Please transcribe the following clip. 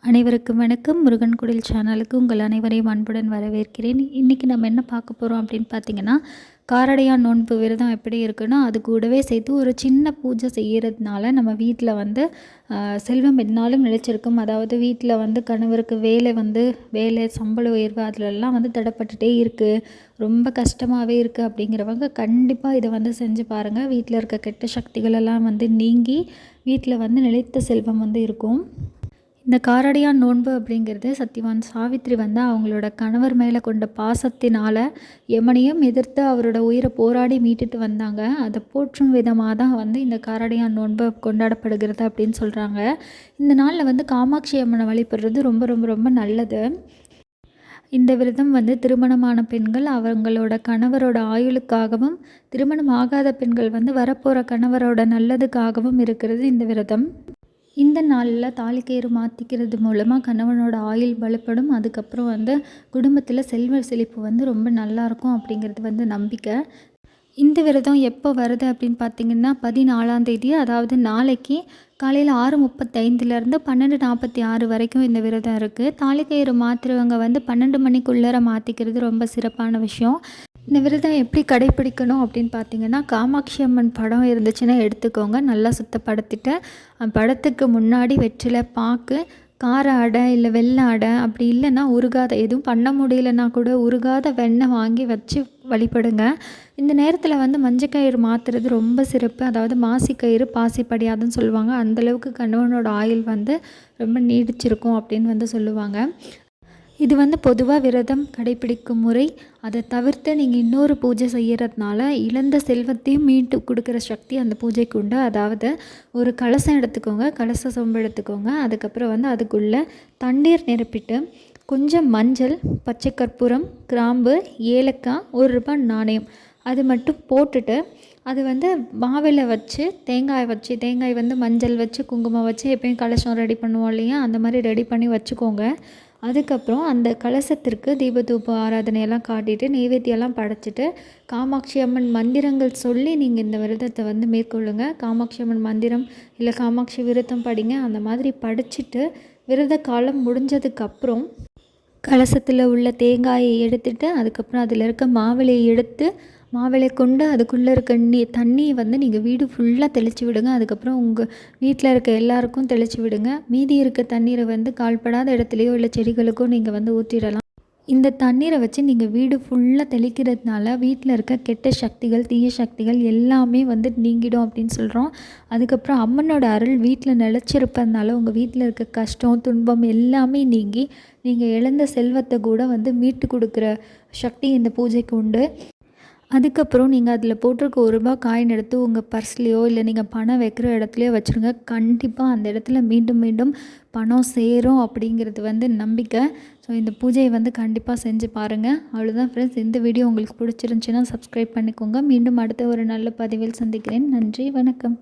அனைவருக்கும் வணக்கம். முருகன் குடில் சேனலுக்கு உங்கள் அனைவரையும் அன்புடன் வரவேற்கிறேன். இன்றைக்கி நம்ம என்ன பார்க்க போகிறோம் அப்படின்னு பார்த்தீங்கன்னா, காரடையான் நோன்பு விரதம் எப்படி இருக்குன்னா, அது கூடவே சேர்த்து ஒரு சின்ன பூஜை செய்கிறதுனால நம்ம வீட்டில் வந்து செல்வம் எந்நாளும் நிலைச்சிருக்கும். அதாவது வீட்டில் வந்து கணவருக்கு வேலை சம்பள உயர்வு அதிலெல்லாம் வந்து தடைப்பட்டுட்டே இருக்குது, ரொம்ப கஷ்டமாகவே இருக்குது அப்படிங்கிறவங்க கண்டிப்பாக இதை வந்து செஞ்சு பாருங்கள். வீட்டில் இருக்க கெட்ட சக்திகளெல்லாம் வந்து நீங்கி வீட்டில் வந்து நிலைத்த செல்வம் வந்து இருக்கும். இந்த காரடையான் நோன்பு அப்படிங்கிறது சத்தியவான் சாவித்திரி வந்து அவங்களோட கணவர் மேலே கொண்ட பாசத்தினால் யமனையும் எதிர்த்து அவரோட உயிரை போராடி மீட்டுட்டு வந்தாங்க. அதை போற்றும் விதமாக தான் வந்து இந்த காரடையான் நோன்பு கொண்டாடப்படுகிறது அப்படின்னு சொல்கிறாங்க. இந்த நாளில் வந்து காமாட்சி அம்மனை வழிபடுறது ரொம்ப ரொம்ப ரொம்ப நல்லது. இந்த விரதம் வந்து திருமணமான பெண்கள் அவங்களோட கணவரோட ஆயுளுக்காகவும், திருமணம் ஆகாத பெண்கள் வந்து வரப்போகிற கணவரோட நல்லதுக்காகவும் இருக்கிறது இந்த விரதம். இந்த நாளில் தாலிக்கயிறு மாற்றிக்கிறது மூலமாக கணவனோட ஆயுள் பலப்படும். அதுக்கப்புறம் வந்து குடும்பத்தில் செல்வ செழிப்பு வந்து ரொம்ப நல்லாயிருக்கும் அப்படிங்கிறது வந்து நம்பிக்கை. இந்த விரதம் எப்போ வருது அப்படின்னு பார்த்திங்கன்னா 14ஆம் தேதி, அதாவது நாளைக்கு காலையில் 6:35 12:46 வரைக்கும் இந்த விரதம் இருக்குது. தாலிக்கயிறு மாற்றுறவங்க வந்து 12 மணிக்குள்ளே மாற்றிக்கிறது ரொம்ப சிறப்பான விஷயம். இந்த விரதம் எப்படி கடைப்பிடிக்கணும் அப்படின்னு பார்த்தீங்கன்னா, காமாட்சி அம்மன் படம் இருந்துச்சுன்னா எடுத்துக்கோங்க. நல்லா சுத்தப்படுத்திட்டு படத்துக்கு முன்னாடி வெற்றிலை பாக்கு, கார அடை இல்லை வெள்ளை அடை, அப்படி இல்லைன்னா உருகாத எதுவும் பண்ண முடியலன்னா கூட உருகாத வெண்ணெய் வாங்கி வச்சு வழிபடுங்க. இந்த நேரத்தில் வந்து மஞ்சக்கயிறு மாற்றுறது ரொம்ப சிறப்பு. அதாவது மாசிக்கயிறு பாசி படியாதுன்னு சொல்லுவாங்க. அந்தளவுக்கு கணவனோட ஆயுள் வந்து ரொம்ப நீடிச்சிருக்கும் அப்படின்னு வந்து சொல்லுவாங்க. இது வந்து பொதுவாக விரதம் கடைப்பிடிக்கும் முறை. அதை தவிர்த்து நீங்கள் இன்னொரு பூஜை செய்கிறதுனால இழந்த செல்வத்தையும் மீட்டு கொடுக்குற சக்தி அந்த பூஜைக்கு உண்டு. அதாவது ஒரு கலசம் எடுத்துக்கோங்க, கலச சொம்பு எடுத்துக்கோங்க. அதுக்கப்புறம் வந்து அதுக்குள்ளே தண்ணீர் நிரப்பிட்டு கொஞ்சம் மஞ்சள், பச்சை கற்பூரம், கிராம்பு, ஏலக்காய், ₹1 நாணயம் அது மட்டும் போட்டுட்டு அது வந்து மாவில் வச்சு தேங்காய் வந்து மஞ்சள் வச்சு குங்குமம் வச்சு எப்பயும் கலசம் ரெடி பண்ணுவோம் இல்லையா, அந்த மாதிரி ரெடி பண்ணி வச்சுக்கோங்க. அதுக்கப்புறம் அந்த கலசத்திற்கு தீபதூப ஆராதனையெல்லாம் காட்டிட்டு நெய்வேத்தியெல்லாம் படைச்சிட்டு காமாட்சி அம்மன் மந்திரங்கள் சொல்லி நீங்கள் இந்த விரதத்தை வந்து மேற்கொள்ளுங்கள். காமாட்சி அம்மன் மந்திரம் இல்லை காமாட்சி விரதம் படிங்க. அந்த மாதிரி படிச்சுட்டு விரத காலம் முடிஞ்சதுக்கப்புறம் கலசத்தில் உள்ள தேங்காயை எடுத்துட்டு அதுக்கப்புறம் அதில் இருக்க மாவிலையை எடுத்து மாவிலை கொண்டு அதுக்குள்ளே இருக்க தண்ணியை வந்து நீங்கள் வீடு ஃபுல்லாக தெளித்து விடுங்க. அதுக்கப்புறம் உங்கள் வீட்டில் இருக்க எல்லாருக்கும் தெளித்து விடுங்க. மீதி இருக்க தண்ணீரை வந்து கால்படாத இடத்துலையோ இல்லை செடிகளுக்கோ நீங்கள் வந்து ஊற்றிடலாம். இந்த தண்ணீரை வச்சு நீங்கள் வீடு ஃபுல்லாக தெளிக்கிறதுனால வீட்டில் இருக்க கெட்ட சக்திகள், தீய சக்திகள் எல்லாமே வந்து நீங்கிடும் அப்படின்னு சொல்கிறோம். அதுக்கப்புறம் அம்மனோட அருள் வீட்டில் நிலச்சிருப்பதுனால உங்கள் வீட்டில் இருக்க கஷ்டம், துன்பம் எல்லாமே நீங்கி நீங்கள் இழந்த செல்வத்தை கூட வந்து மீட்டு கொடுக்குற சக்தி இந்த பூஜைக்கு உண்டு. அதுக்கப்புறம் நீங்கள் அதில் போட்டிருக்க ₹1 காயின் எடுத்து உங்கள் பர்ஸ்லேயோ இல்லை நீங்கள் பணம் வைக்கிற இடத்துலையோ வச்சுருங்க. கண்டிப்பாக அந்த இடத்துல மீண்டும் மீண்டும் பணம் சேரும் அப்படிங்கிறது வந்து நம்பிக்கை. ஸோ இந்த பூஜையை வந்து கண்டிப்பாக செஞ்சு பாருங்கள். அவ்வளோதான் ஃப்ரெண்ட்ஸ். இந்த வீடியோ உங்களுக்கு பிடிச்சிருந்துச்சின்னா சப்ஸ்கிரைப் பண்ணிக்கோங்க. மீண்டும் அடுத்த ஒரு நல்ல பதிவில் சந்திக்கிறேன். நன்றி, வணக்கம்.